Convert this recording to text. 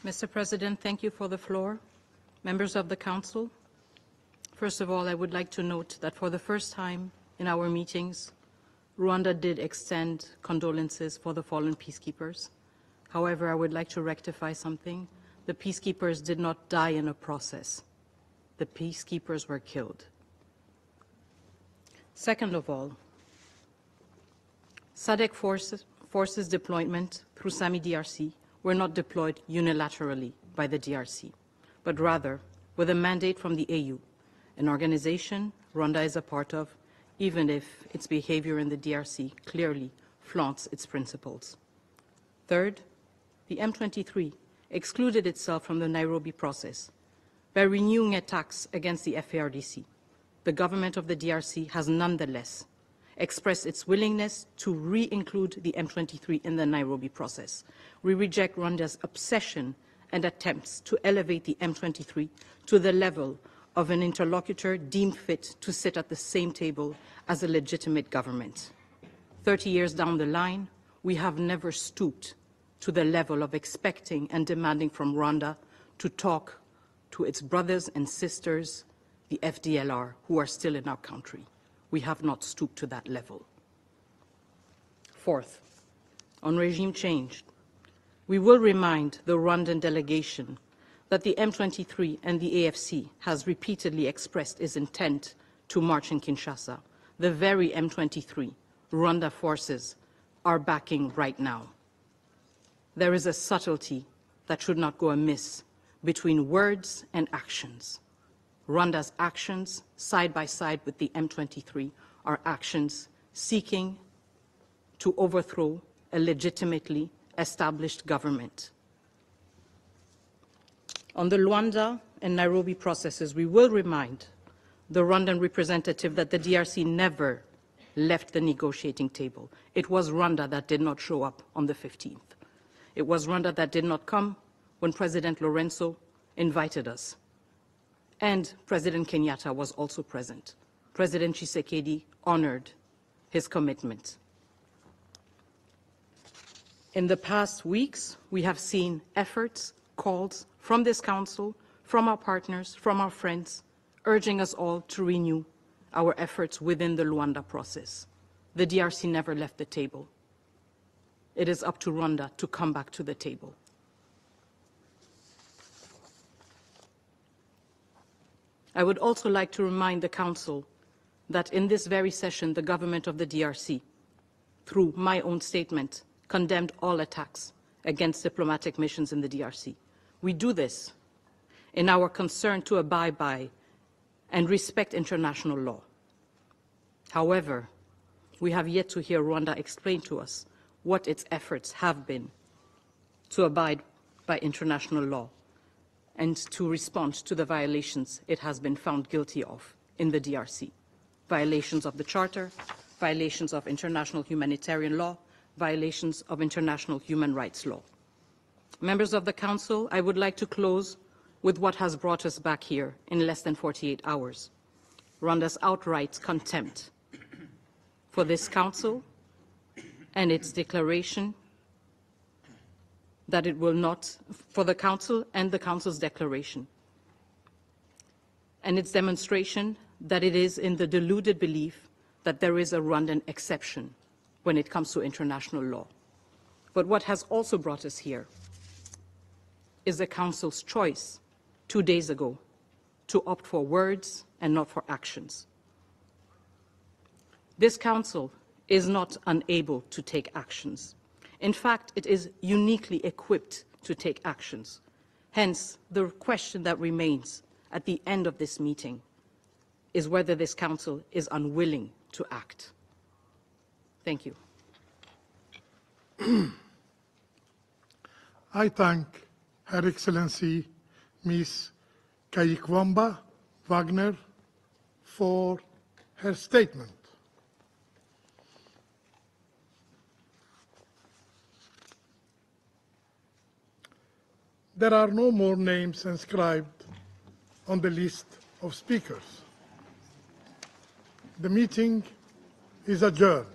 Mr. President, thank you for the floor. Members of the Council, first of all, I would like to note that for the first time in our meetings, Rwanda did extend condolences for the fallen peacekeepers. However, I would like to rectify something. The peacekeepers did not die in a process. The peacekeepers were killed. Second of all, SADC forces deployment through SAMI DRC were not deployed unilaterally by the DRC, but rather with a mandate from the AU, an organization Rwanda is a part of, even if its behavior in the DRC clearly flaunts its principles. Third, the M23 excluded itself from the Nairobi process by renewing attacks against the FARDC. The government of the DRC has nonetheless expressed its willingness to re-include the M23 in the Nairobi process. We reject Rwanda's obsession and attempts to elevate the M23 to the level of an interlocutor deemed fit to sit at the same table as a legitimate government. 30 years down the line, we have never stooped to the level of expecting and demanding from Rwanda to talk to its brothers and sisters, the FDLR, who are still in our country. We have not stooped to that level. Fourth, on regime change, we will remind the Rwandan delegation that the M23 and the AFC has repeatedly expressed its intent to march in Kinshasa. The very M23 Rwanda forces are backing right now. There is a subtlety that should not go amiss between words and actions. Rwanda's actions, side by side with the M23, are actions seeking to overthrow a legitimately established government. On the Luanda and Nairobi processes, we will remind the Rwandan representative that the DRC never left the negotiating table. It was Rwanda that did not show up on the 15th. It was Rwanda that did not come when President Lorenzo invited us. And President Kenyatta was also present. President Tshisekedi honored his commitment. In the past weeks, we have seen efforts, calls from this Council, from our partners, from our friends, urging us all to renew our efforts within the Luanda process. The DRC never left the table. It is up to Rwanda to come back to the table. I would also like to remind the Council that in this very session, the government of the DRC, through my own statement, condemned all attacks against diplomatic missions in the DRC. We do this in our concern to abide by and respect international law. However, we have yet to hear Rwanda explain to us what its efforts have been to abide by international law and to respond to the violations it has been found guilty of in the DRC. Violations of the Charter, violations of international humanitarian law, violations of international human rights law. Members of the Council, I would like to close with what has brought us back here in less than 48 hours. Rwanda's outright contempt for this Council and its declaration that it will not, for the Council and the Council's declaration, and its demonstration that it is in the deluded belief that there is a Rwandan exception when it comes to international law. But what has also brought us here is the Council's choice 2 days ago to opt for words and not for actions. This Council is not unable to take actions. In fact, it is uniquely equipped to take actions. Hence, the question that remains at the end of this meeting is whether this Council is unwilling to act. Thank you. I thank Her Excellency Ms. KAYIKWAMBA Wagner for her statement. There are no more names inscribed on the list of speakers. The meeting is adjourned.